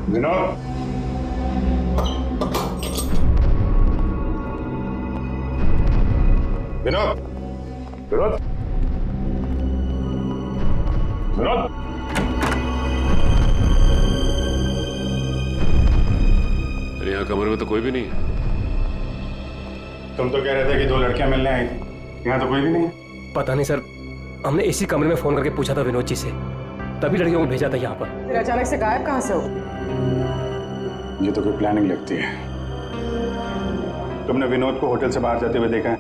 विनोद, विनोद, विनोद, विनोद। अरे यहाँ कमरे में तो कोई भी नहीं है। तुम तो कह रहे थे कि 2 लड़कियां मिलने आई थी, यहाँ तो कोई भी नहीं है। पता नहीं सर, हमने इसी कमरे में फोन करके पूछा था विनोद जी से, तभी लड़कियों को भेजा था यहाँ पर। फिर अचानक से गायब कहाँ से हो? ये तो कोई प्लानिंग लगती है। तुमने विनोद को होटल से बाहर जाते हुए देखा है?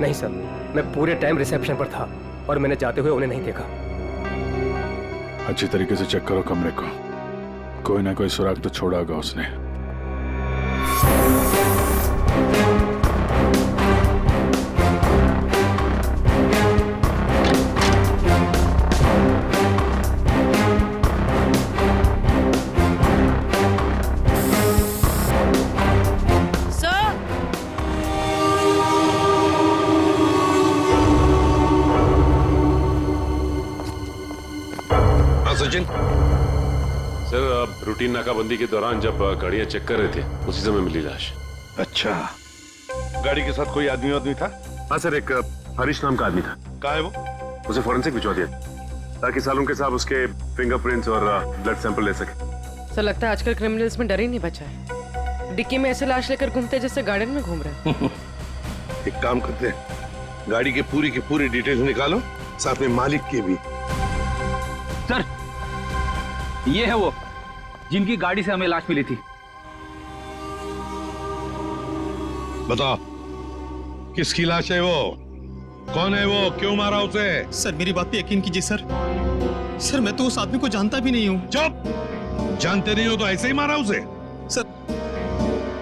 नहीं सर, मैं पूरे टाइम रिसेप्शन पर था और मैंने जाते हुए उन्हें नहीं देखा। अच्छी तरीके से चेक करो कमरे को, कोई ना कोई सुराग तो छोड़ा होगा उसने। सचिन सर, रूटीन नाकाबंदी के दौरान जब गाड़ियां चेक कर रहे थे उसी समय मिली लाश। अच्छा, गाड़ी के साथ कोई आदमी था? हाँ सर, एक हरीश नाम का आदमी था। कहाँ है वो? उसे फॉरेंसिक भिजवा दिया ताकि सालों के साथ उसके फिंगरप्रिंट्स और ब्लड सैंपल ले सके। सर लगता है आजकल क्रिमिनल्स में डर ही नहीं बचा है। डिक्की में ऐसे लाश लेकर घूमते जैसे गार्डन में घूम रहे हैं। एक काम करते हैं, गाड़ी के पूरी डिटेल्स निकालो, साथ में मालिक की भी। सर, ये है वो जिनकी गाड़ी से हमें लाश मिली थी। बताओ, किसकी लाश है वो? कौन है वो? क्यों मारा उसे? सर मेरी बात पे यकीन कीजिए सर। सर मैं तो उस आदमी को जानता भी नहीं हूँ। चुप! जानते नहीं हो तो ऐसे ही मारा उसे? सर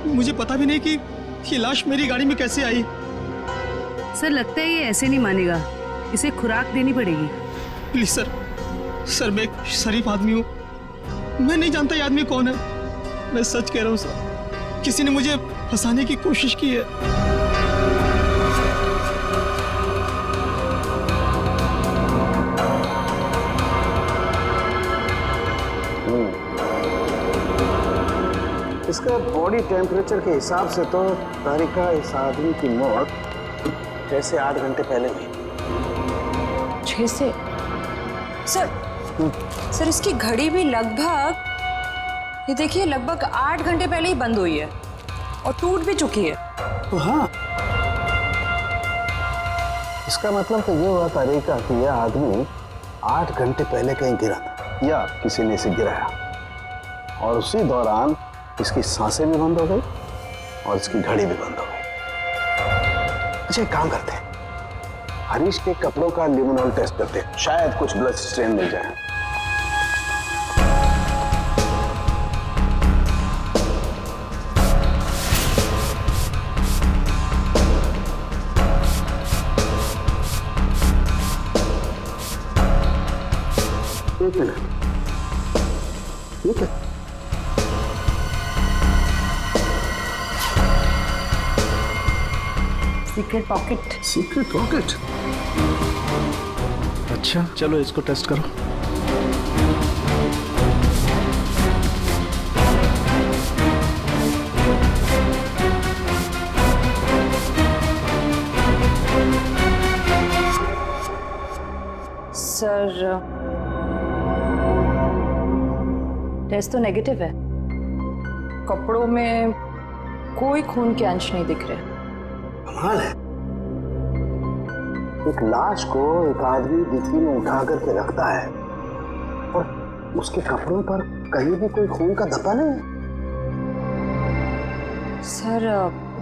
मुझे पता भी नहीं कि ये लाश मेरी गाड़ी में कैसे आई। सर लगता है ये ऐसे नहीं मानेगा, इसे खुराक देनी पड़ेगी। प्लीज सर मैं एक शरीफ आदमी हूँ, मैं नहीं जानता ये आदमी कौन है। मैं सच कह रहा हूँ सर, किसी ने मुझे फंसाने की कोशिश की है। इसका बॉडी टेम्परेचर के हिसाब से तो तारिका इस आदमी की मौत 6 से 8 घंटे पहले हुई। 6 से? सर इसकी घड़ी भी लगभग, ये देखिए, लगभग 8 घंटे पहले ही बंद हुई है और टूट भी चुकी है। तो हाँ, इसका मतलब तो ये हुआ तारिका कि यह आदमी 8 घंटे पहले कहीं गिरा था या किसी ने इसे गिराया और उसी दौरान इसकी सांसें भी बंद हो गई और इसकी घड़ी भी बंद हो गई। अच्छा एक काम करते हैं, हरीश के कपड़ों का लिमोनॉल टेस्ट करते हैं, शायद कुछ ब्लड स्ट्रेन मिल जाए। एक मिनट, ठीक है। Secret pocket. Secret pocket? अच्छा चलो इसको टेस्ट करो। सर टेस्ट तो नेगेटिव है, कपड़ों में कोई खून के अंश नहीं दिख रहे। कमाल है, एक लाश को एक आदमी डिक्की में उठा करके रखता है और उसके कपड़ों पर कहीं भी कोई खून का धब्बा नहीं है। सर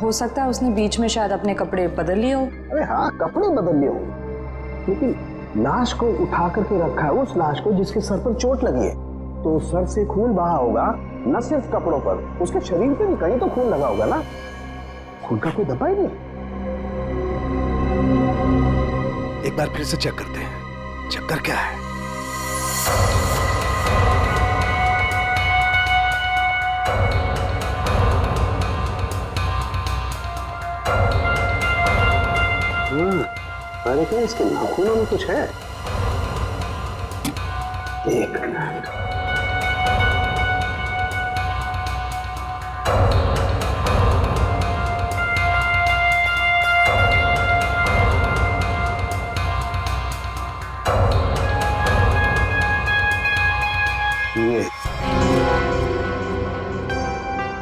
हो सकता है उसने बीच में शायद अपने कपड़े बदल लिए हो। अरे हाँ, कपड़े बदल लिए होंगे, लेकिन लाश को उठा करके रखा है उस लाश को जिसके सर पर चोट लगी है, तो सर से खून बहा होगा, न सिर्फ कपड़ों पर, उसके शरीर पे भी कहीं तो खून लगा होगा ना। खून का कोई धब्बा ही नहीं। एक बार फिर से चेक करते हैं, चक्कर क्या है। अरे क्या इसके नाखूनों में कुछ है? एक मिनट।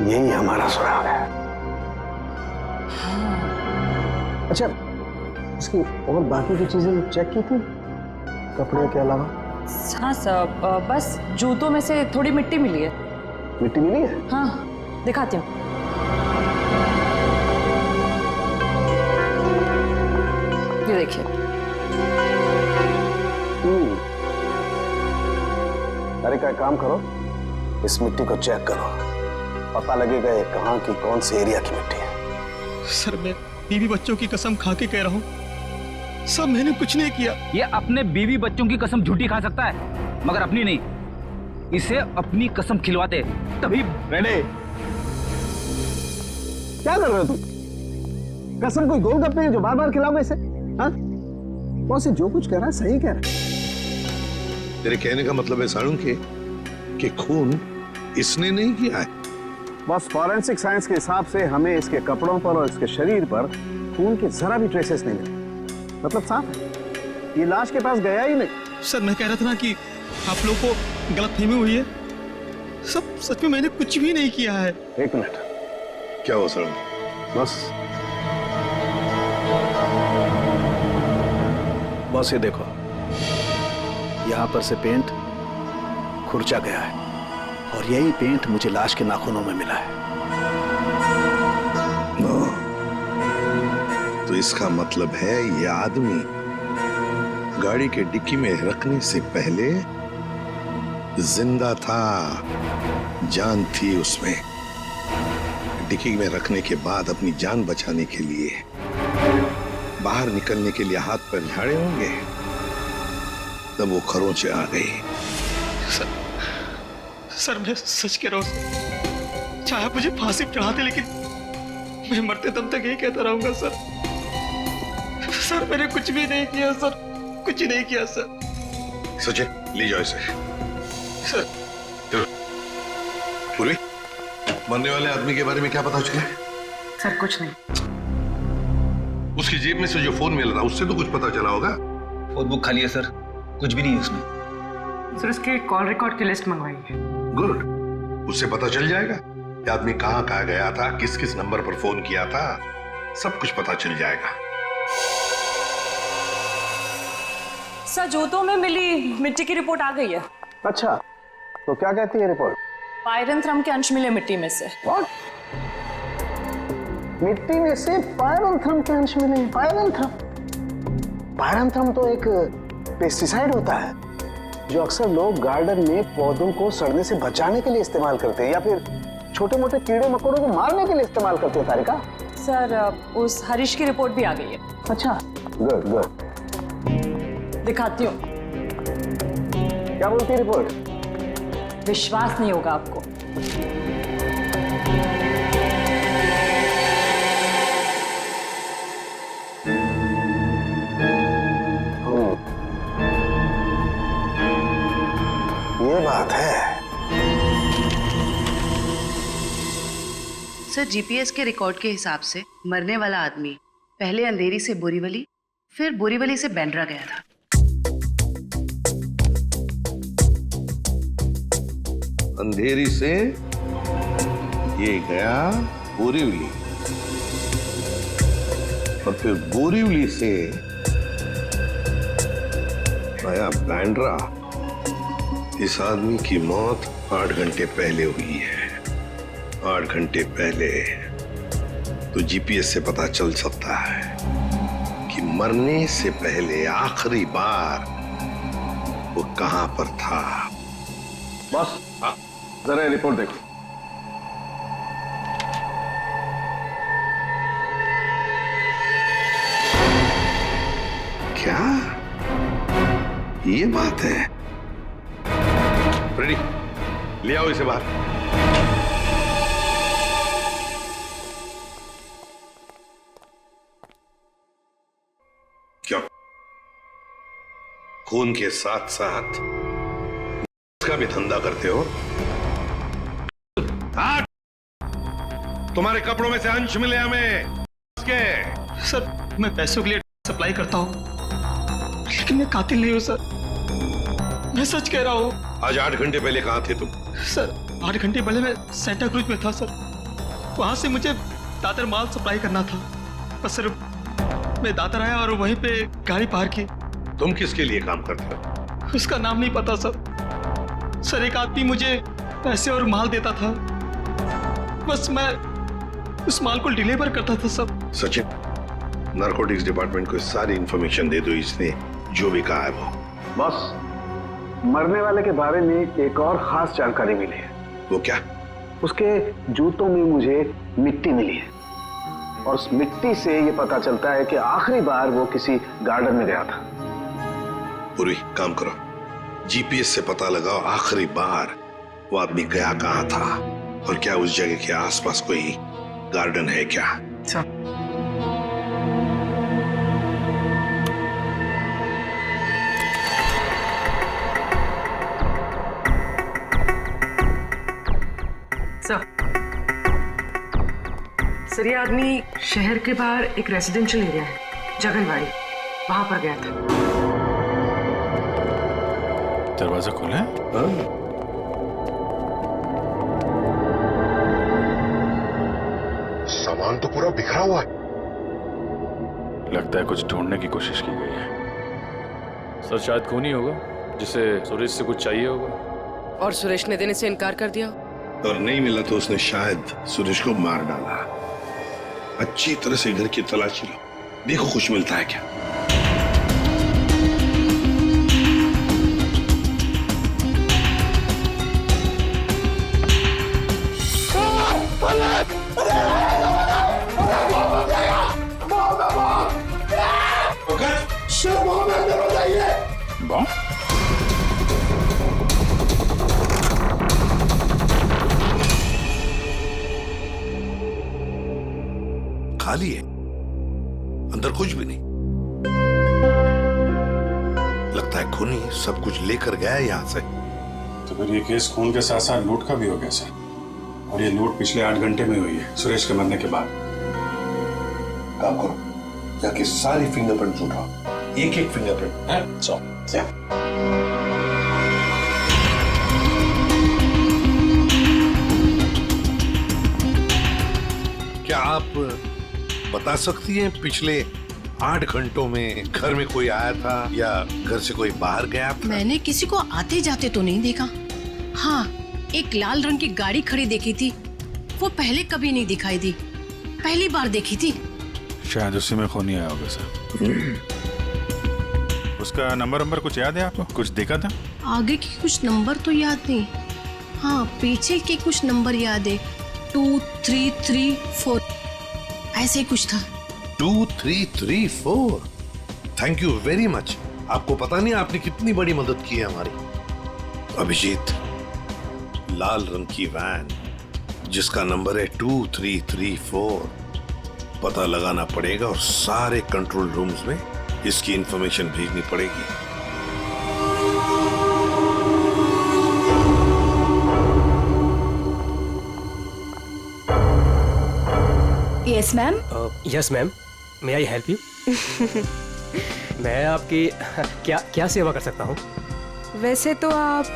यही हमारा सुराग है। अच्छा, इसकी और बाकी की चीजें चेक की थी कपड़े के अलावा? हाँ सर, बस जूतों में से थोड़ी मिट्टी मिली है। मिट्टी मिली है? हाँ, दिखाती हूँ। ये देखिए। अरे का काम करो, इस मिट्टी को चेक करो, पता लगेगा ये कहाँ की कौन से एरिया की मिट्टी है। सर मैं बीवी बच्चों की कसम खा के कह रहा हूँ, सब मैंने कुछ नहीं किया। ये अपने बीवी बच्चों की कसम झूठी खा सकता है, मगर अपनी नहीं। इसे अपनी कसम खिलवाते तभी। रेडे, क्या कर रहे हो तुम? कसम कोई गोलगप्पे है जो बार बार खिलाओगे इसे? हाँ? बॉस जो कुछ कह रहा है सही कह रहा है। तेरे कहने का मतलब है साळुंखे कि खून इसने नहीं किया है? बस फॉरेंसिक साइंस के हिसाब से हमें इसके कपड़ों पर और इसके शरीर पर खून के जरा भी ट्रेसेस नहीं मिले। मतलब साफ है, ये लाश के पास गया ही नहीं। सर मैं कह रहा था ना कि आप लोगों को गलतफहमी हुई है। सब सच में मैंने कुछ भी नहीं किया है। एक मिनट, क्या हुआ साळुंखे? बस ये देखो, यहां पर से पेंट खुरचा गया है और यही पेंट मुझे लाश के नाखूनों में मिला है। तो इसका मतलब है ये आदमी गाड़ी के डिक्की में रखने से पहले जिंदा था, जान थी उसमें। डिक्की में रखने के बाद अपनी जान बचाने के लिए बाहर निकलने के लिए हाथ पर झाड़े होंगे, तब वो खरोंचे आ गई। सर मैं सच कह रहा हूँ, चाहे आप मुझे फांसी पर चढ़ाते लेकिन मैं मरते दम तक यही कहता रहूंगा सर। सर मैंने कुछ भी नहीं किया सर, कुछ नहीं किया सर। सचिन ले जाओ इसे। सर पूरी, मरने वाले आदमी के बारे में क्या पता चला? सर कुछ नहीं। उसकी जेब में से जो फोन मिल रहा उससे तो कुछ पता चला होगा। फोन बुक खाली है सर, कुछ भी नहीं है उसमें। सर उसके कॉल रिकॉर्ड की लिस्ट मंगवाई है। गुड, उससे पता चल जाएगा कि आदमी कहाँ कहाँ गया था, किस किस नंबर पर फोन किया था, सब कुछ पता चल जाएगा। सर जूतों में मिली मिट्टी की रिपोर्ट आ गई है। अच्छा, तो क्या कहती है रिपोर्ट? पायरंथ्रम के अंश मिले मिट्टी में से। What? मिट्टी में से पायरंथ्रम के अंश मिले? पायरंथ्रम तो एक पेस्टिसाइड होता है जो अक्सर लोग गार्डन में पौधों को सड़ने से बचाने के लिए इस्तेमाल करते हैं या फिर छोटे मोटे कीड़े मकोड़ों को मारने के लिए इस्तेमाल करते हैं। तारिका, सर उस हरीश की रिपोर्ट भी आ गई है। अच्छा, गुड गुड। दिखाती हूँ। क्या बोलती है रिपोर्ट? विश्वास नहीं होगा आपको। ये बात है। सर जीपीएस के रिकॉर्ड के हिसाब से मरने वाला आदमी पहले अंधेरी से बोरीवली, फिर बोरीवली से बैंड्रा गया था। अंधेरी से ये गया बोरीवली और फिर बोरीवली से आया बैंड्रा। इस आदमी की मौत 8 घंटे पहले हुई है। 8 घंटे पहले तो जीपीएस से पता चल सकता है कि मरने से पहले आखिरी बार वो कहां पर था। बॉस, जरा रिपोर्ट देखो। क्या ये बात है? रेडी, ले आओ इसे बाहर। क्या खून के साथ साथ का भी धंधा करते हो? हाँ? तुम्हारे कपड़ों में से अंश मिले हमें के। सर मैं पैसों के लिए सप्लाई करता हूँ लेकिन मैं कातिल नहीं हूँ सर, मैं सच कह रहा हूँ। आज 8 घंटे पहले कहाँ थे तुम? सर 8 घंटे पहले मैं सेंटा क्रूज में था सर। वहां से मुझे दादर माल सप्लाई करना था, बस सर मैं दादर आया और वहीं पे गाड़ी पार्क की। तुम किसके लिए काम करते हो? उसका नाम नहीं पता सर। सर एक आदमी मुझे पैसे और माल देता था, बस मैं उस माल को डिलीवर करता था सब। सचिन, नारकोटिक्स डिपार्टमेंट को सारी इंफॉर्मेशन दे दो, इसने जो भी कहा है वो। बॉस, मरने वाले के बारे में एक और खास जानकारी मिली है। वो क्या? उसके जूतों में मुझे मिट्टी मिली है और उस मिट्टी से ये पता चलता है कि आखिरी बार वो किसी गार्डन में गया था। पूरी काम करो, जीपीएस से पता लगाओ आखिरी बार वो आदमी गया कहाँ था और क्या उस जगह के आसपास कोई गार्डन है क्या? सर ये आदमी शहर के बाहर एक रेजिडेंशियल एरिया है, जगनवाड़ी, वहां पर गया था। दरवाजा खोला है? सामान तो पूरा बिखरा हुआ है। लगता है कुछ ढूंढने की कोशिश की गई है। सर शायद खून ही होगा, जिसे सुरेश से कुछ चाहिए होगा। और सुरेश ने देने से इनकार कर दिया, और नहीं मिला तो उसने शायद सुरेश को मार डाला। अच्छी तरह से घर की तलाशी लो, देखो कुछ मिलता है क्या। खाली है, अंदर कुछ भी नहीं। लगता है खूनी सब कुछ लेकर गया है यहां से। तो फिर ये केस खून के साथ साथ लूट का भी हो गया सर, और ये लूट पिछले 8 घंटे में हुई है, सुरेश के मरने के बाद। काम करो, जाके सारी फिंगरप्रिंट उठाओ, एक एक फिंगरप्रिंट। क्या आप बता सकती हैं पिछले 8 घंटों में घर में कोई आया था या घर से कोई बाहर गया था? मैंने किसी को आते जाते तो नहीं देखा। हाँ, एक लाल रंग की गाड़ी खड़ी देखी थी, वो पहले कभी नहीं दिखाई दी, पहली बार देखी थी। शायद उसी में खूनी आया होगा सर। उसका नंबर कुछ याद है आपको? कुछ देखा था? आगे के कुछ नंबर तो याद नहीं, हाँ पीछे के कुछ नंबर याद है, 2 3 3 4 ऐसे कुछ था। 2 3 3 4। Thank you very much. आपको पता नहीं आपने कितनी बड़ी मदद की है हमारी। अभिजीत, लाल रंग की वैन जिसका नंबर है 2334, पता लगाना पड़ेगा और सारे कंट्रोल रूम्स में इसकी इंफॉर्मेशन भेजनी पड़ेगी। Yes ma'am. Yes ma'am, may I help you? मैं आपकी क्या सेवा कर सकता हूँ? वैसे तो आप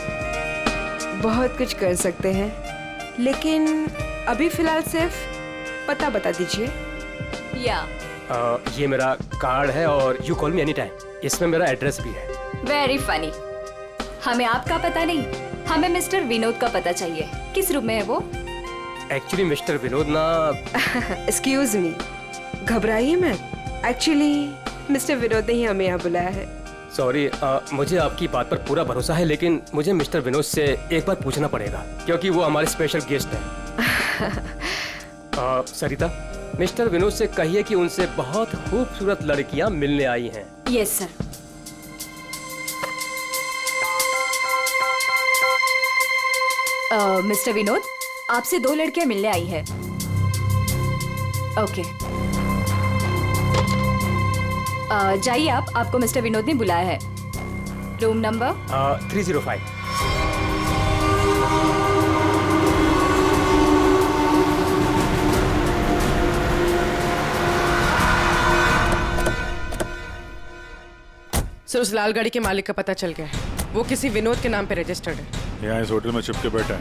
बहुत कुछ कर सकते हैं, लेकिन अभी फिलहाल सिर्फ पता बता दीजिए। ये मेरा कार्ड है और you call me any time, इसमें मेरा एड्रेस भी है। Very funny. हमें आपका पता नहीं, हमें मिस्टर विनोद का पता चाहिए। किस रूम में है वो? एक्चुअली मिस्टर विनोद ना एक्सक्यूज मी, घबराइए मत। एक्चुअली मिस्टर विनोद ने ही हमें यहाँ बुलाया है। सॉरी, मुझे आपकी बात पर पूरा भरोसा है, लेकिन मुझे मिस्टर विनोद से एक बार पूछना पड़ेगा क्योंकि वो हमारे स्पेशल गेस्ट हैं। सरिता, मिस्टर विनोद से कहिए कि उनसे बहुत खूबसूरत लड़कियां मिलने आई हैं। Yes sir. मिस्टर विनोद, आपसे 2 लड़कियां मिलने आई है। ओके, जाइए आप, आपको मिस्टर विनोद ने बुलाया है। Room number 305। सर उस लाल गाड़ी के मालिक का पता चल गया है। वो किसी विनोद के नाम पे रजिस्टर्ड है। यहाँ इस होटल में छुप के बैठा है।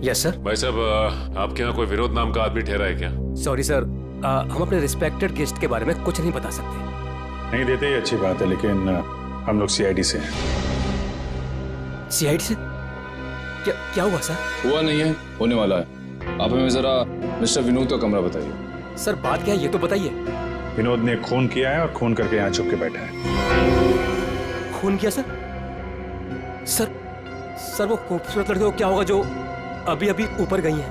Yes sir. भाई साहब, आपके यहाँ कोई विनोद नाम का आदमी ठहरा है क्या? सॉरी सर, हम अपने रिस्पेक्टेड गेस्ट के बारे में कुछ नहीं बता सकते। नहीं देते ही अच्छी बात है, लेकिन हम लोग सीआईडी से हैं। सीआईडी से? क्या हुआ सर? हुआ नहीं है, होने वाला है। आप हमें जरा मिस्टर विनोद का कमरा बताइए। सर बात क्या है ये तो बताइए। विनोद ने खून किया है और खून करके यहाँ छुप के बैठा है। खून किया सर? सर वो खूबसूरत लड़के को क्या होगा जो अभी अभी ऊपर गई हैं?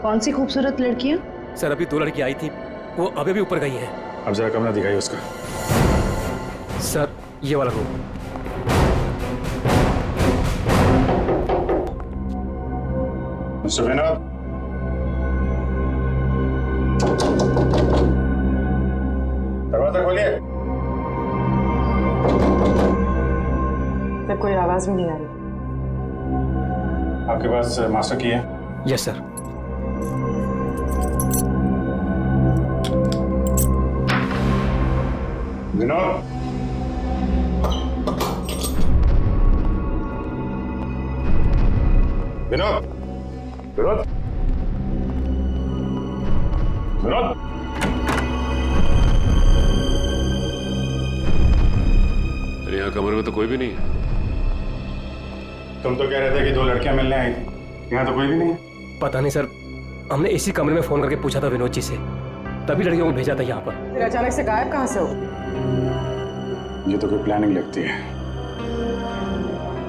कौन सी खूबसूरत लड़कियां? सर अभी 2 लड़की आई थी, वो अभी अभी ऊपर गई हैं। अब जरा कमरा दिखाइए उसका। सर ये वाला रूम। मिस्टर विनोद, दरवाजा खोलिए। सर कोई आवाज भी नहीं आ रही। आपके पास मास्टर की है? Yes sir. विनोद, विनोद, विनोद, विनोद। अरे यहाँ कमरे में तो कोई भी नहीं है। तुम तो कह रहे थे कि 2 लड़कियां मिलने आई थी, यहाँ तो कोई भी नहीं है। पता नहीं सर, हमने इसी कमरे में फोन करके पूछा था विनोद जी से, तभी लड़कियों को भेजा था यहाँ पर। फिर अचानक से गायब कहाँ से हो? ये तो कोई प्लानिंग लगती है।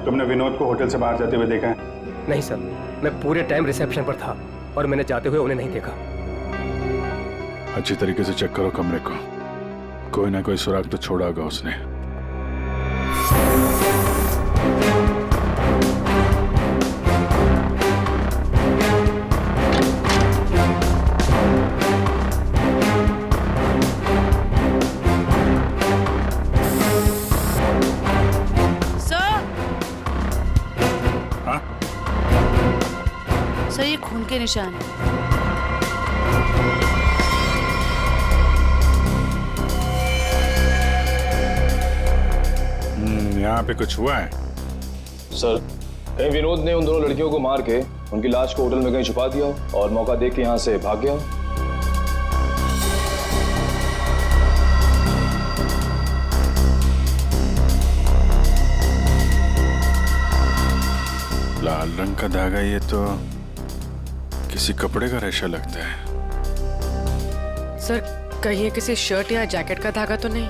तुमने विनोद को होटल से बाहर जाते हुए देखा है? नहीं सर, मैं पूरे टाइम रिसेप्शन पर था और मैंने जाते हुए उन्हें नहीं देखा। अच्छी तरीके से चेक करो कमरे को, कोई ना कोई सुराग तो छोड़ा होगा उसने। सर ये खून के निशान है। यहाँ पे कुछ हुआ है? सर कहीं विनोद ने उन दोनों लड़कियों को मार के उनकी लाश को होटल में कहीं छुपा दिया हो और मौका देख के यहाँ से भाग गया हो। लाल रंग का धागा, ये तो किसी कपड़े का रेशा लगता है। सर कहीं ये किसी शर्ट या जैकेट का धागा तो नहीं?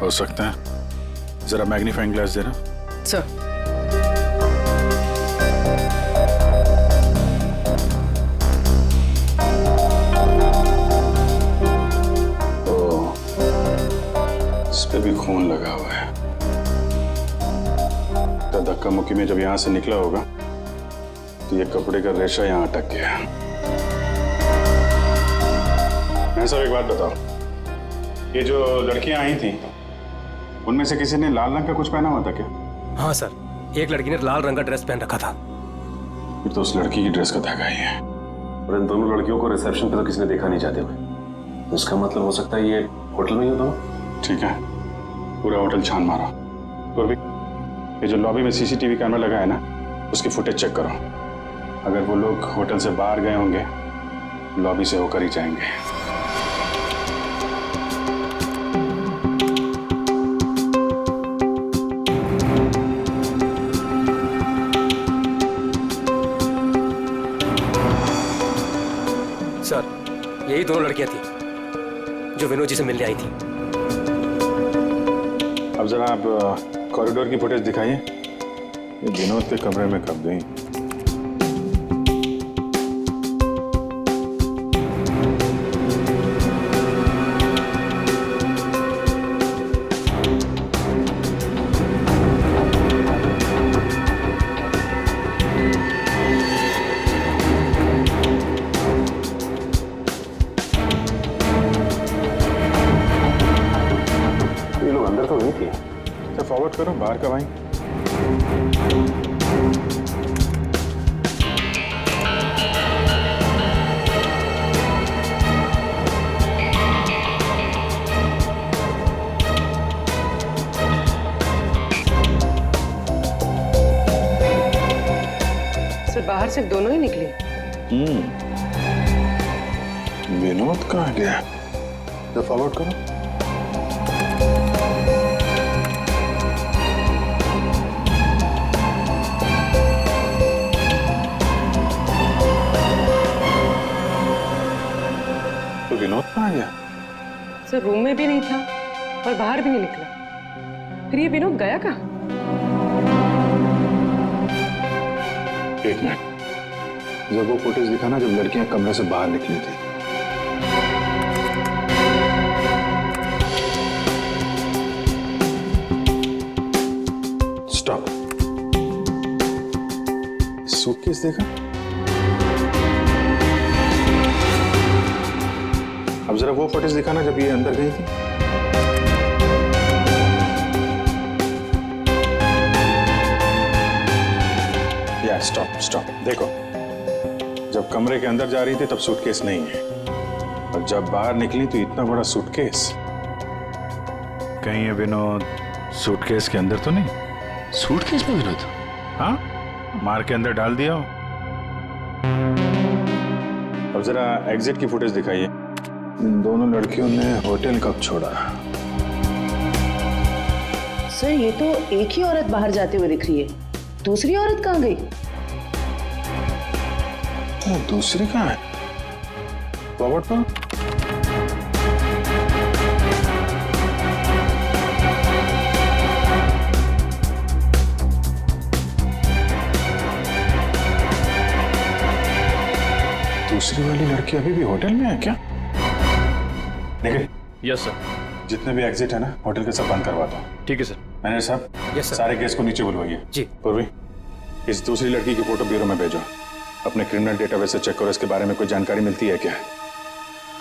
हो सकता है, जरा मैग्नीफाइंग ग्लास देना। सर इस पे भी खून लगा हुआ है। तो धक्का मुक्की में जब यहाँ से निकला होगा तो ये कपड़े का रेशा यहाँ अटक गया। मैं सब एक बात बताओ, ये जो लड़कियां आई थी उनमें से किसी ने लाल रंग का कुछ पहना हुआ था क्या? हाँ सर, एक लड़की ने लाल रंग का ड्रेस पहन रखा था। फिर तो उस लड़की की ड्रेस का धागा ही है। और इन दोनों लड़कियों को रिसेप्शन पे तो किसी ने देखा नहीं जाते हुए। इसका मतलब हो सकता है ये होटल में ही हो दोनों। ठीक है, पूरा होटल छान मारो। और भी ये जो लॉबी में सीसीटीवी कैमरा लगा है ना, उसकी फुटेज चेक करो। अगर वो लोग होटल से बाहर गए होंगे, लॉबी से होकर ही जाएंगे। सर यही दोनों लड़कियां थी जो विनोद जी से मिलने आई थी। अब जरा आप कॉरिडोर की फुटेज दिखाइए। ये विनोद के कमरे में कब गई? ये लोग अंदर तो नहीं थे। अच्छा फॉरवर्ड करो, बाहर कब आई? बाहर सिर्फ दोनों ही निकले। विनोद कहाँ गया? तो फॉरवर्ड करो। तो विनोद कहाँ गया? सर रूम में भी नहीं था और बाहर भी नहीं निकला। फिर ये विनोद गया कहाँ? एक मिनट, जब वो फुटेज दिखाना जब लड़कियां कमरे से बाहर निकली थी। स्टॉप। सूटकेस देखा? अब जरा वो फुटेज दिखाना जब ये अंदर गई थी। या स्टॉप स्टॉप, देखो जब कमरे के अंदर जा रही थी तब सूटकेस नहीं है, और जब बाहर निकली तो इतना बड़ा सूटकेस। कहीं ये विनोद सूटकेस के अंदर तो नहीं? सूटकेस में विनोद? हाँ, मार के अंदर डाल दिया हो। अब जरा एग्जिट की फुटेज दिखाइए। इन दोनों लड़कियों ने होटल कब छोड़ा? सर ये तो एक ही औरत बाहर जाते हुए दिख रही है, दूसरी औरत कहाँ गई? दूसरी कहाँ है? फॉरवर्ड पर। दूसरी वाली लड़की अभी भी होटल में है क्या? निखिल। Yes sir. जितने भी एग्जिट है ना होटल के सब बंद करवा दो। ठीक है सर। मैनेजर साहब, यस सर। सारे केस को नीचे बुलवाइए। जी। पूर्वी, इस दूसरी लड़की की फोटो ब्यूरो में भेजो। अपने क्रिमिनल डेटाबेस से चेक करो, इसके बारे में कोई जानकारी मिलती है क्या?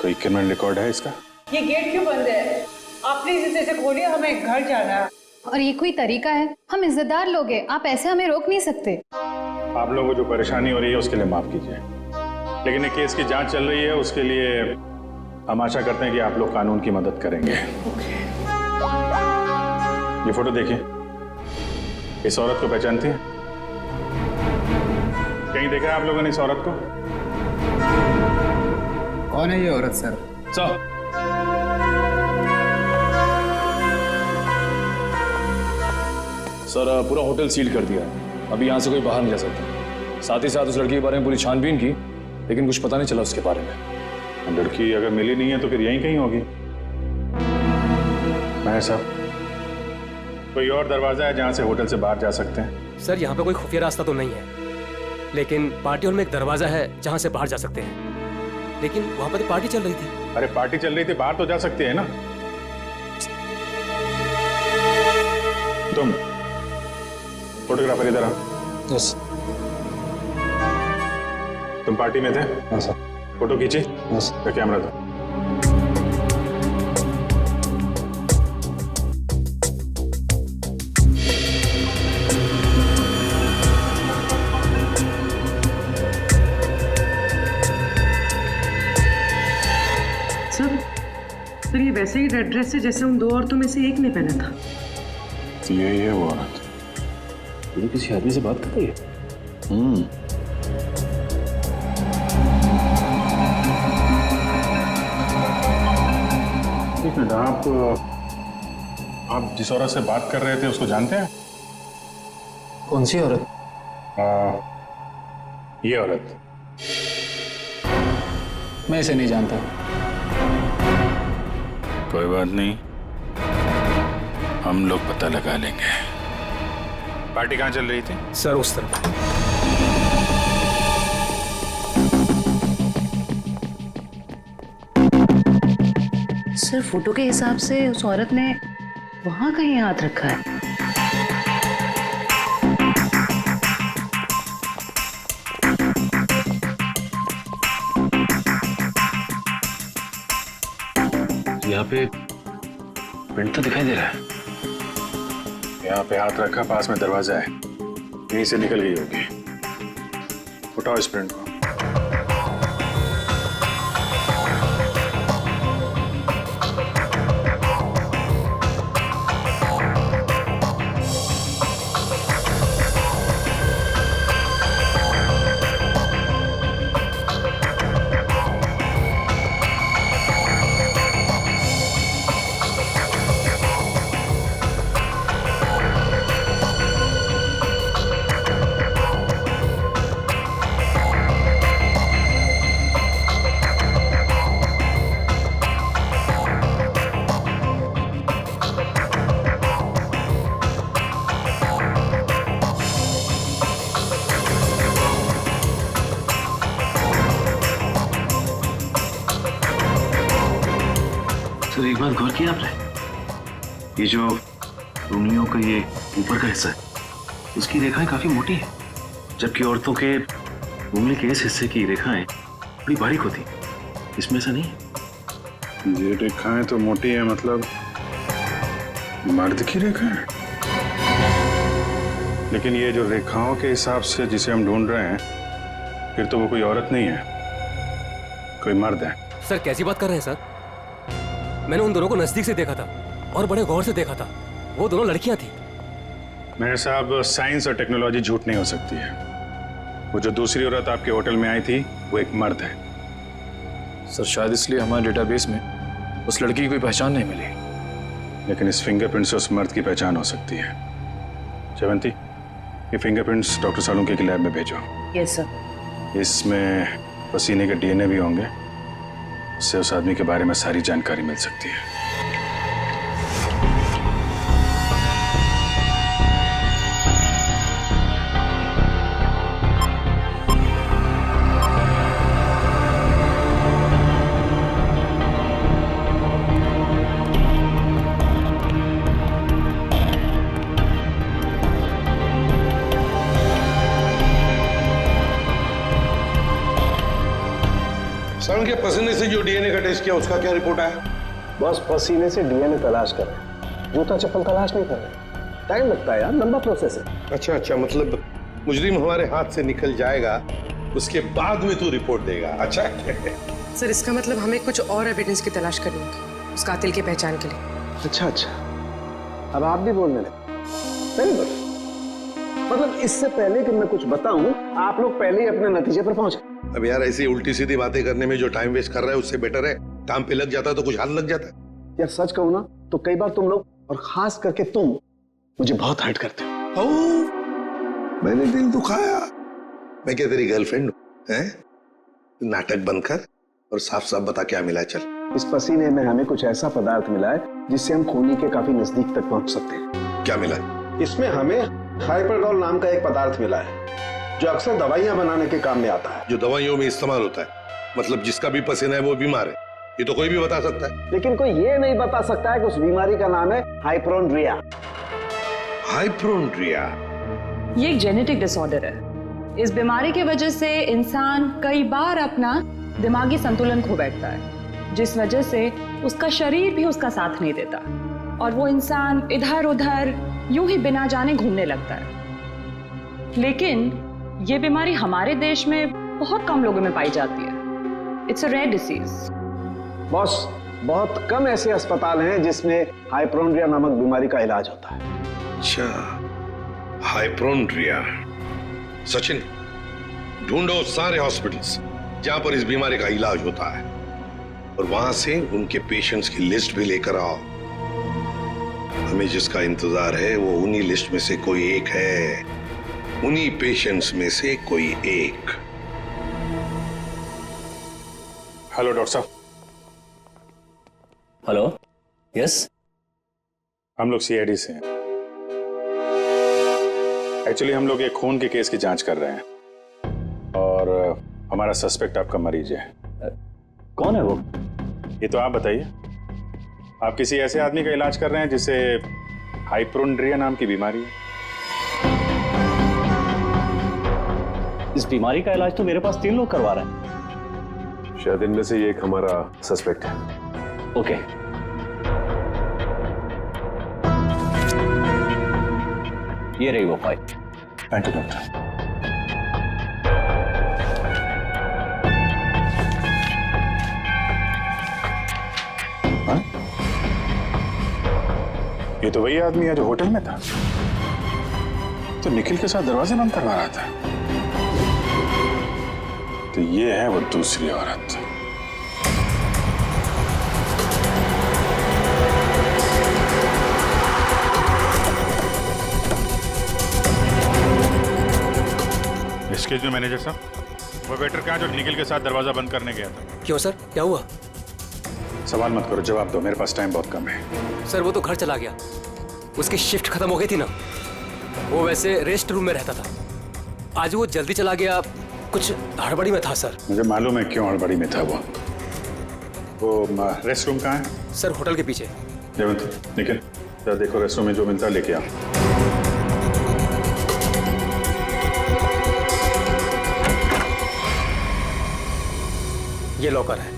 कोई क्रिमिनल रिकॉर्ड है इसका? ये गेट क्यों बंद है? आप प्लीज इसे खोलिए, हमें घर जाना है। और ये कोई तरीका है? हम इज्जतदार लोग हैं, आप ऐसे हमें रोक नहीं सकते। आप लोगों को जो परेशानी हो रही है उसके लिए माफ कीजिए, लेकिन ये केस की जांच चल रही है, उसके लिए हम आशा करते हैं कि आप लोग कानून की मदद करेंगे। ये फोटो देखिए, इस औरत को पहचानती है? कहीं देखा है आप लोगों ने इस औरत को? कौन है ये औरत सर? सर पूरा होटल सील कर दिया, अभी यहाँ से कोई बाहर नहीं जा सकता। साथ ही साथ उस लड़की के बारे में पूरी छानबीन की, लेकिन कुछ पता नहीं चला उसके बारे में। लड़की अगर मिली नहीं है तो फिर यहीं कहीं होगी। मैं साहब, कोई और दरवाजा है जहां से होटल से बाहर जा सकते हैं? सर यहाँ पे कोई खुफिया रास्ता तो नहीं है, लेकिन पार्टी हॉल में एक दरवाजा है जहां से बाहर जा सकते हैं। लेकिन वहां पर तो पार्टी चल रही थी। अरे पार्टी चल रही थी, बाहर तो जा सकते हैं ना। तुम फोटोग्राफर इधर आओ। यस। तुम पार्टी में थे? हाँ सर। फोटो खींची? यस। तो कैमरा दो। सर ये वैसे ही रेड ड्रेस है जैसे उन दो औरतों में से एक ने पहना था। यही है वो औरत। ये किसी आदमी से बात कर रही है? एक मिनट, आप जिस औरत से बात कर रहे थे उसको जानते हैं? कौन सी औरत? ये औरत। मैं इसे नहीं जानता। कोई बात नहीं, हम लोग पता लगा लेंगे। पार्टी कहाँ चल रही थी? सर उस तरफ। सर फोटो के हिसाब से उस औरत ने वहां कहीं हाथ रखा है। यहाँ पे प्रिंट तो दिखाई दे रहा है। यहाँ पे हाथ रखा, पास में दरवाजा है, यहीं से निकल गई होगी। उठाओ इस प्रिंट को। बात गौर किया आपने? ये जो उंगलियों का ये ऊपर का हिस्सा है, उसकी रेखाएं काफी मोटी है, जबकि औरतों के उंगली के इस हिस्से की रेखाएं बड़ी बारीक होती। इसमें ऐसा नहीं है। ये रेखाएं तो मोटी है, मतलब मर्द की रेखाएं। लेकिन ये जो रेखाओं के हिसाब से जिसे हम ढूंढ रहे हैं, फिर तो वो कोई औरत नहीं है, कोई मर्द है। सर कैसी बात कर रहे हैं सर? मैंने उन दोनों को नजदीक से देखा था और बड़े गौर से देखा था। वो दोनों लड़कियां थी। मेरे साहब, साइंस और टेक्नोलॉजी झूठ नहीं हो सकती है। वो जो दूसरी औरत आपके होटल में आई थी, वो एक मर्द है। सर शायद इसलिए हमारे डेटाबेस में उस लड़की की कोई पहचान नहीं मिली। लेकिन इस फिंगरप्रिंट से उस मर्द की पहचान हो सकती है। जयवंती, ये फिंगरप्रिंट्स डॉक्टर सालुंके की लैब में भेजो। Yes sir. इसमें पसीने के डीएनए भी होंगे, इससे उस आदमी के बारे में सारी जानकारी मिल सकती है। सर के पसीने से जो डीएनए का टेस्ट किया, उसका क्या रिपोर्ट आया? बस पसीने से डीएनए तलाश कर रहे हैं, जूता चप्पल तलाश नहीं कर रहे। टाइम लगता है यार, लंबा प्रोसेस है। अच्छा अच्छा, मतलब मुजरिम हमारे हाथ से निकल जाएगा, उसके बाद में तू रिपोर्ट देगा। अच्छा सर, इसका मतलब हमें कुछ और एविडेंस की तलाश करनी होगी उस कातिल की पहचान के लिए। अच्छा अच्छा, अब आप भी बोलने लगे। Very good. मतलब इससे पहले कि मैं कुछ बताऊं, आप लोग पहले ही अपने नतीजे पर पहुंच गए। अब यार ऐसी उल्टी सीधी बातें करने में जो टाइम वेस्ट कर रहा है, उससे बेटर है काम पे लग जाता तो कुछ हाल लग जाता। यार सच कहूं ना तो कई बार तुम लोग, और खास करके तुम, मुझे बहुत हर्ट करते हो। मैंने दिल दुखाया? मैं क्या तेरी गर्लफ्रेंड हूं? हैं? नाटक बंद कर और साफ साफ बता क्या मिला। चल। इस पसीने में हमें कुछ ऐसा पदार्थ मिला है जिससे हम खूनी के काफी नजदीक तक पहुंच सकते हैं। क्या मिला? इसमें हमें हाइपरडोल नाम का एक पदार्थ मिला है जो अक्सर दवाइयां बनाने के काम में आता है। जो दवाइयों में इस्तेमाल होता है, मतलब जिसका भी पसीना है वो बीमार है, ये तो कोई भी बता सकता है। लेकिन कोई ये नहीं बता सकता है कि उस बीमारी का नाम है हाइपोक्रोंड्रिया। हाइपोक्रोंड्रिया ये एक जेनेटिक डिसऑर्डर है। इस बीमारी की वजह से इंसान कई बार अपना दिमागी संतुलन खो बैठता है, जिस वजह से उसका शरीर भी उसका साथ नहीं देता और वो इंसान इधर उधर यूं ही बिना जाने घूमने लगता है। लेकिन ये बीमारी हमारे देश में बहुत कम लोगों में पाई जाती है। It's a rare disease. Boss, बहुत कम ऐसे अस्पताल हैं जिसमें हाइपोक्रोंड्रिया नामक बीमारी का इलाज होता है। अच्छा, हाइपोक्रोंड्रिया। सचिन, ढूंढो सारे हॉस्पिटल्स जहां पर इस बीमारी का इलाज होता है और वहां से उनके पेशेंट्स की लिस्ट भी लेकर आओ। हमें जिसका इंतजार है वो उन्हीं लिस्ट में से कोई एक है, उन्हीं पेशेंट्स में से कोई एक। हेलो डॉक्टर साहब। Hello, yes. हम लोग सीआईडी से हैं। एक्चुअली हम लोग एक खून के केस की जांच कर रहे हैं और हमारा सस्पेक्ट आपका मरीज है। कौन है वो? ये तो आप बताइए। आप किसी ऐसे आदमी का इलाज कर रहे हैं जिसे हाइपोक्रोंड्रिया नाम की बीमारी है? इस बीमारी का इलाज तो मेरे पास 3 लोग करवा रहे हैं। शायद इनमें से ये एक हमारा सस्पेक्ट है। ओके। ये रही वो फाइल। Thank you doctor. ये तो वही आदमी है जो होटल में था, तो निखिल के साथ दरवाजे बंद करवा रहा था। तो ये है वो दूसरी औरत। एक्सक्यूज मी मैनेजर साहब, वो वेटर कहाँ जो निखिल के साथ दरवाजा बंद करने गया था? क्यों सर, क्या हुआ? सवाल मत करो, जवाब दो, मेरे पास टाइम बहुत कम है। सर वो तो घर चला गया, उसकी शिफ्ट खत्म हो गई थी ना। वो वैसे रेस्ट रूम में रहता था, आज वो जल्दी चला गया, कुछ हड़बड़ी में था सर। मुझे मालूम है क्यों हड़बड़ी में था वो रेस्ट रूम कहाँ है? सर होटल के पीछे। जयवंत निखिल जरा देखो रेस्टोरेंट में जो मिलता है लेके आ। ये लॉकर है।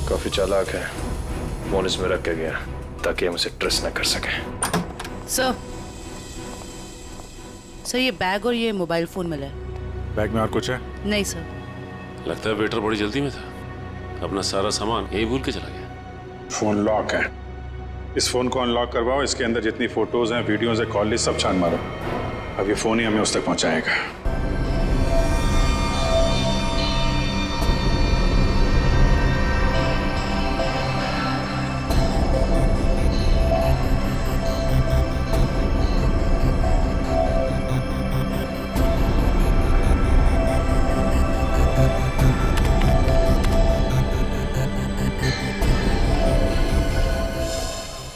काफी चालाक है, फोन इसमें रख के गया ताकि हम उसे ट्रेस न कर सके। सर ये बैग और ये मोबाइल फोन मिला है। बैग में और कुछ है? नहीं सर। लगता है वेटर बड़ी जल्दी में था, अपना सारा सामान यही भूल के चला गया। फोन लॉक है, इस फोन को अनलॉक करवाओ, इसके अंदर जितनी फोटोज हैं, वीडियोज है, कॉल लिस्ट सब छान मारो। अब ये फोन ही हमें उस तक पहुंचाएगा।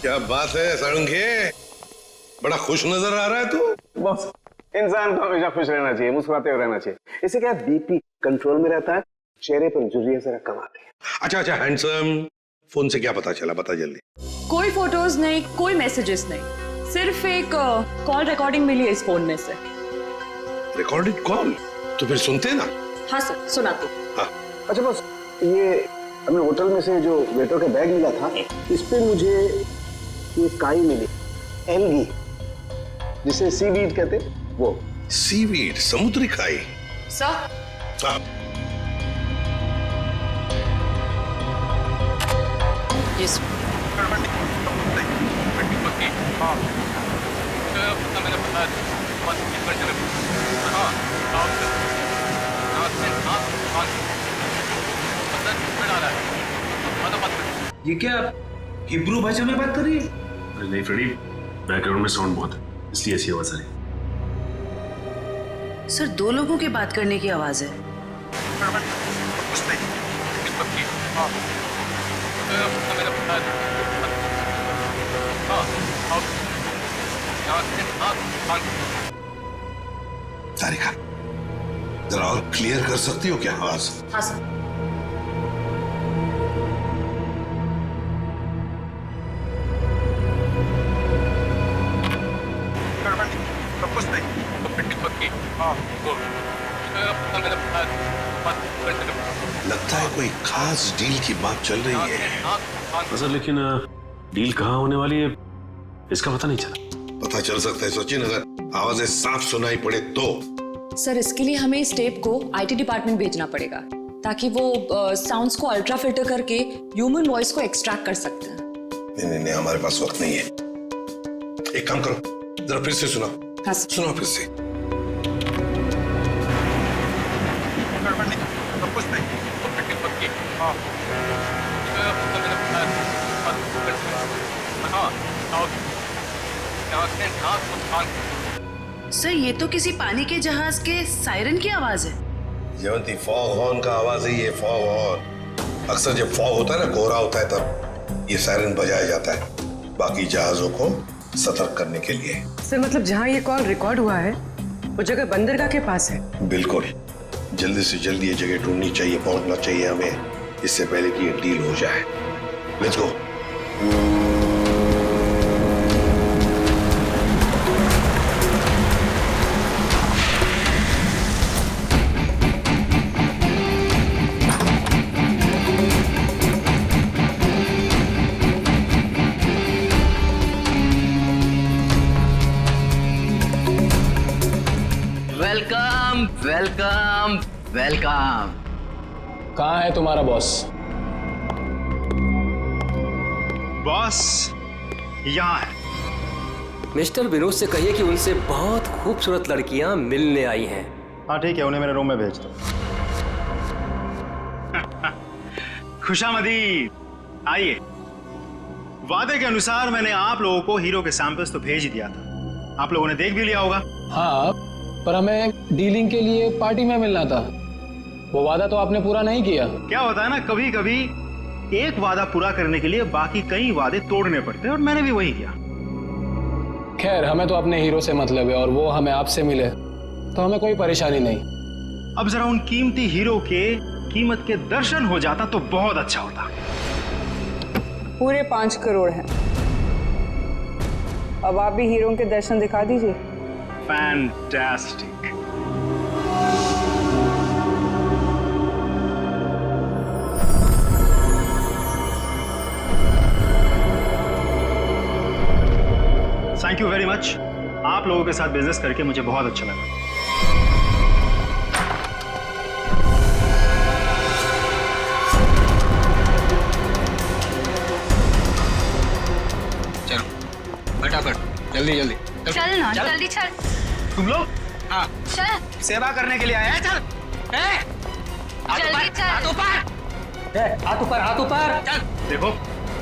क्या बात है सारंगे, बड़ा खुश नजर आ रहा है तू। बॉस, इंसान को हमेशा खुश रहना चाहिए, मुस्कुराते हुए रहना चाहिए। इससे क्या बीपी कंट्रोल में रहता है, चेहरे पर झुर्रियां जरा कम आती है। अच्छा हैंडसम, फोन से क्या पता चला, बता जल्दी। कोई फोटोज नहीं, कोई मैसेजेस नहीं, सिर्फ एक कॉल रिकॉर्डिंग मिली है इस फोन में से। Recorded call? तो फिर सुनते ना। हाँ सर, सुनाते। हाँ। अच्छा बॉस, ये हमें होटल में से जो वेटर का बैग मिला था, इस पे मुझे ये काई मिली, एल्गी, जिसे सीवीड कहते हैं, वो। सीवीड, समुद्री खाई? सर। हाँ। यस। ये क्या हिब्रू भाषा में बात कर रही है? अरे नहीं फ्रेडी, बैकग्राउंड में साउंड बहुत है, इसलिए ऐसी आवाज आ रही है। सर दो लोगों के बात करने की आवाज है। तारिका, जरा और क्लियर कर सकती हो क्या आवाज? हाँ सर। लगता है कोई खास डील की बात चल रही है। सर लेकिन डील कहाँ होने वाली है इसका पता नहीं चला। पता चल सकता है सचिन, अगर आवाजें साफ सुनाई पड़े तो। सर इसके लिए हमें इस टेप को आईटी डिपार्टमेंट भेजना पड़ेगा ताकि वो साउंड्स को अल्ट्रा फिल्टर करके ह्यूमन वॉइस को एक्सट्रैक्ट कर सकते हैं। नहीं, हमारे पास वक्त नहीं है। एक काम करो, जरा फिर से सुनाओ। हाँ सुनाओ फिर से। सर ये तो किसी पानी के जहाज के सायरन की आवाज है। जयवंती, फॉग हॉर्न का आवाज है ये, फॉग हॉर्न। अक्सर जब फॉग होता है ना, कोहरा होता है, तब ये सायरन बजाया जाता है बाकी जहाजों को सतर्क करने के लिए। सर मतलब जहाँ ये कॉल रिकॉर्ड हुआ है वो जगह बंदरगाह के पास है? बिल्कुल, जल्दी से जल्दी ये जगह ढूंढनी चाहिए, पहुंचना चाहिए हमें, इससे पहले कि ये डील हो जाए। Let's go. Welcome welcome welcome. कहाँ है तुम्हारा बॉस? बॉस यहाँ है। मिस्टर विनोद से कहिए कि उनसे बहुत खूबसूरत लड़कियां मिलने आई हैं। हाँ ठीक है, उन्हें मेरे रूम में भेज दो। खुशामदीद, आइए। वादे के अनुसार मैंने आप लोगों को हीरो के सैंपल्स तो भेज ही दिया था, आप लोगों ने देख भी लिया होगा। हाँ, पर हमें डीलिंग के लिए पार्टी में मिलना था। वो वादा तो आपने पूरा नहीं किया। क्या होता है ना, कभी कभी एक वादा पूरा करने के लिए बाकी कई वादे तोड़ने पड़ते हैं, और मैंने भी वही किया। खैर, हमें तो अपने हीरो से मतलब है, और वो हमें आपसे मिले तो हमें कोई परेशानी नहीं। अब जरा उन कीमती हीरो के कीमत के दर्शन हो जाता तो बहुत अच्छा होता। पूरे 5 करोड़ हैं। अब आप भी हीरो के दर्शन दिखा दीजिए। Fantastic. Thank you very much. आप लोगों के साथ बिजनेस करके मुझे बहुत अच्छा लगा। चलो फटाफट, जल्दी जल्दी चल ना, जल्दी चल। तुम लोग? हाँ चल, सेवा करने के लिए आए हैं। चल जल्दी चल। हाथ ऊपर, हाथ ऊपर। चल। देखो,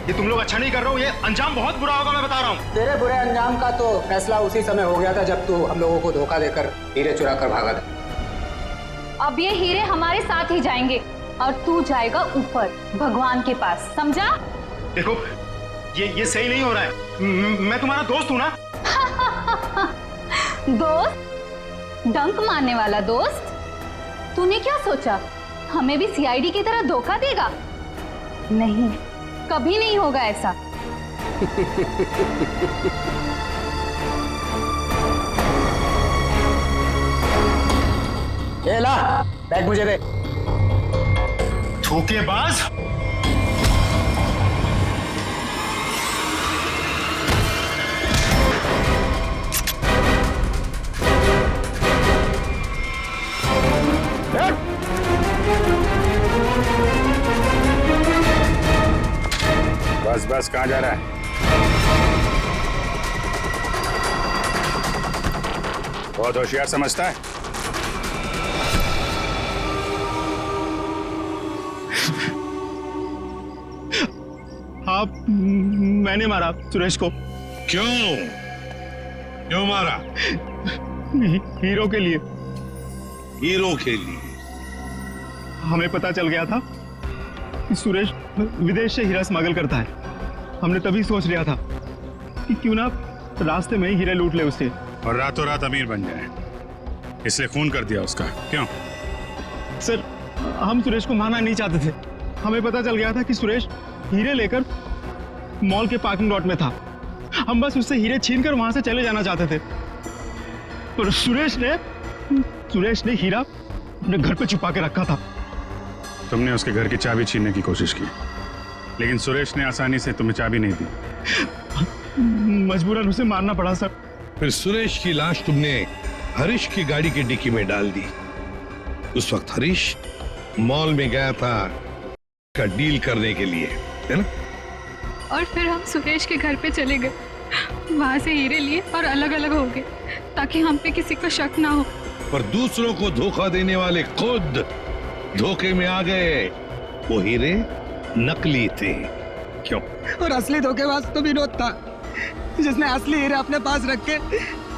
ये तुम लोग अच्छा नहीं कर रहे हो, ये अंजाम बहुत बुरा होगा, मैं बता रहा हूँ। तेरे बुरे अंजाम का तो फैसला उसी समय हो गया था जब तू हम लोगों को धोखा देकर हीरे चुरा कर भागा था। अब ये हीरे हमारे साथ ही जाएंगे और तू जाएगा ऊपर भगवान के पास, समझा? देखो, ये सही नहीं हो रहा है। मैं तुम्हारा दोस्त हूँ ना। दोस्त? डंक मारने वाला दोस्त? तूने क्या सोचा हमें भी सीआईडी की तरह धोखा देगा? नहीं, कभी नहीं होगा ऐसा। ये ला, बैग मुझे दे। धोखेबाज। बस बस, कहाँ जा रहा है? बहुत होशियार समझता है। आप, मैंने मारा सुरेश को। क्यों मारा? हीरो के लिए। हीरो के लिए? हमें पता चल गया था कि सुरेश विदेश से हीरा स्मगल करता है। हमने तभी सोच लिया था कि क्यों ना रास्ते में ही हीरे लूट ले उससे, और रातों रात अमीर बन जाए, इसलिए खून कर दिया उसका। क्यों? सर, हम सुरेश को मारना नहीं चाहते थे। हमें पता चल गया था कि सुरेश हीरे लेकर मॉल के पार्किंग लॉट में था। हम बस उससे हीरे छीनकर वहां से चले जाना चाहते थे, पर सुरेश ने हीरा अपने घर पे छुपा के रखा था। तुमने उसके घर की चाबी छीनने की कोशिश की, लेकिन सुरेश ने आसानी से तुम्हें चाबी नहीं दी। मजबूरन उसे मारना पड़ा सर। फिर सुरेश की लाश तुमने हरीश की गाड़ी की डिक्की में डाल दी। उस वक्त हरीश मॉल में गया था का डील करने के लिए, है ना? और फिर हम सुरेश के घर पे चले गए, वहां से हीरे लिए और अलग अलग हो गए ताकि हम पे किसी को शक ना हो। पर दूसरों को धोखा देने वाले खुद धोखे में आ गए। वो हीरे नकली थे। क्यों? और असली धोखेबाज तो विनोद था, जिसने असली हीरे अपने पास रख के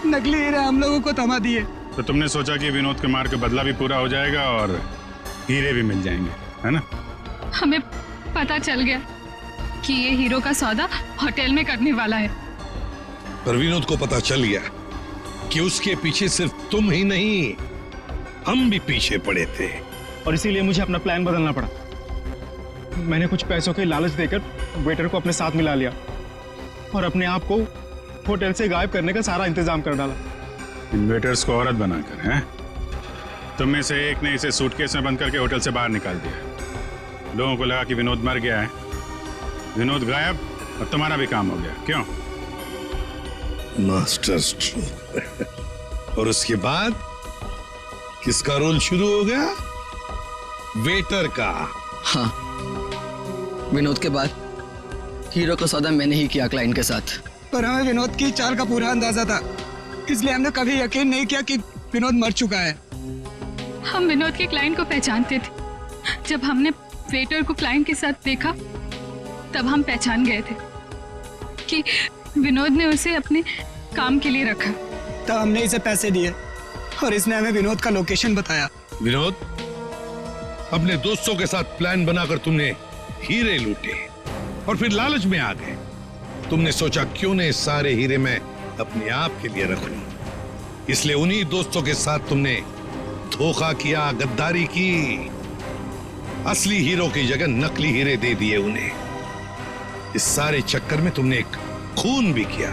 नकली हीरे हम लोगों को थमा दिए। तो तुमने सोचा कि विनोद के मार का बदला भी पूरा हो जाएगा और हीरे भी मिल जाएंगे, है ना? हमें पता चल गया कि ये हीरो का सौदा होटल में करने वाला है। पर विनोद को पता चल गया कि उसके पीछे सिर्फ तुम ही नहीं, हम भी पीछे पड़े थे, और इसीलिए मुझे अपना प्लान बदलना पड़ा। मैंने कुछ पैसों के लालच देकर वेटर को अपने साथ मिला लिया और अपने आप को होटल से गायब करने का सारा इंतजाम कर डाला। इन वेटर्स को औरत बनाकर, हैं? तुम में से एक ने इसे सूटकेस में बंद करके होटल से बाहर निकाल दिया। लोगों को लगा कि विनोद मर गया है, विनोद गायब और तुम्हारा भी काम हो गया। क्यों? Master stroke. और उसके बाद किसका रोल शुरू हो गया? वेटर का। हाँ, विनोद के बाद हीरो का सौदा मैंने ही किया क्लाइंट के साथ। पर हमें विनोद की चाल का पूरा अंदाजा था, इसलिए हमने कभी यकीन नहीं किया कि विनोद मर चुका है। हम विनोद के क्लाइंट को पहचानते थे। जब हमने वेटर को क्लाइंट के साथ देखा तब हम पहचान गए थे कि विनोद ने उसे अपने काम के लिए रखा। तो हमने इसे पैसे दिए और इसने हमें विनोद का लोकेशन बताया। विनोद, अपने दोस्तों के साथ प्लान बनाकर तुमने हीरे लूटे और फिर लालच में आ गए। तुमने सोचा क्यों नहीं सारे हीरे मैं अपने आप के लिए रख लूं, इसलिए उन्हीं दोस्तों के साथ तुमने धोखा किया, गद्दारी की। असली हीरो की जगह नकली हीरे दे दिए उन्हें। इस सारे चक्कर में तुमने एक खून भी किया,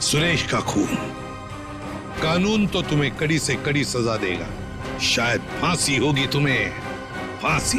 सुरेश का खून। कानून तो तुम्हें कड़ी से कड़ी सजा देगा, शायद फांसी होगी तुम्हें, फांसी।